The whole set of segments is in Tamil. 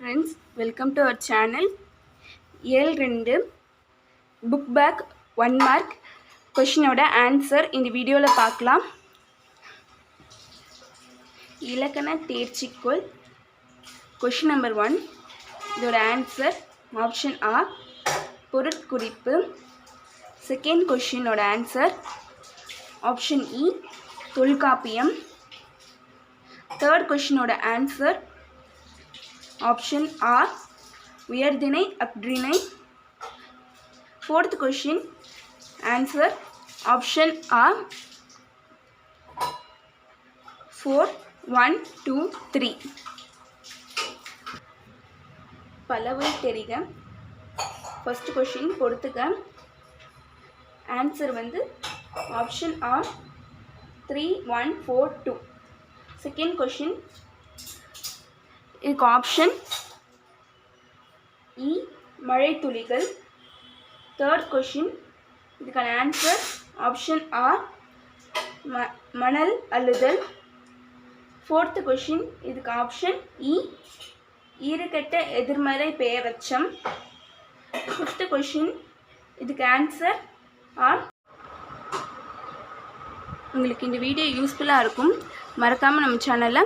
friends, welcome to our channel. ஏல் 2 book back 1 mark question ஓட ஆன்சர் இந்த வீடியோல பார்க்கலாம். இலக்கண தேர்ச்சிக்குள் question number 1 இதோட ஆன்சர் ஆப்ஷன் ஆ பொருட்குறிப்பு. செகண்ட் question ஓட ஆன்சர் ஆப்ஷன் இ தொல்காப்பியம். தேர்ட் question ஓட ஆன்சர் ஆப்ஷன் ஆர் உயர்திணை அஃறிணை. ஃபோர்த் கொஷின் ஆன்சர் ஆப்ஷன் ஆர் 4 1 2 3. பலவை தெரிக. ஃபர்ஸ்ட் கொஷின் பொறுத்துக்க. ஆன்சர் வந்து ஆப்ஷன் ஆர் 3 1 4 2. செகண்ட் கொஷின் இதுக்கு ஆப்ஷன் இ மழை துளிகள். தேர்ட் கொஷின் இதுக்கான ஆன்சர் ஆப்ஷன் ஆர் மணல் அள்ளுதல். ஃபோர்த்து கொஷின் இதுக்கு ஆப்ஷன் இ ஈறுகெட்ட எதிர்மறை பெயரச்சம். ஃபிஃப்த்து கொஷின் இதுக்கு ஆன்சர் ஆர். உங்களுக்கு இந்த வீடியோ யூஸ்ஃபுல்லாக இருக்கும். மறக்காமல் நம்ம சேனலை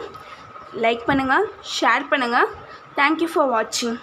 லைக் பண்ணுங்கள், ஷேர் பண்ணுங்கள். தேங்க்யூ ஃபார் வாட்சிங்.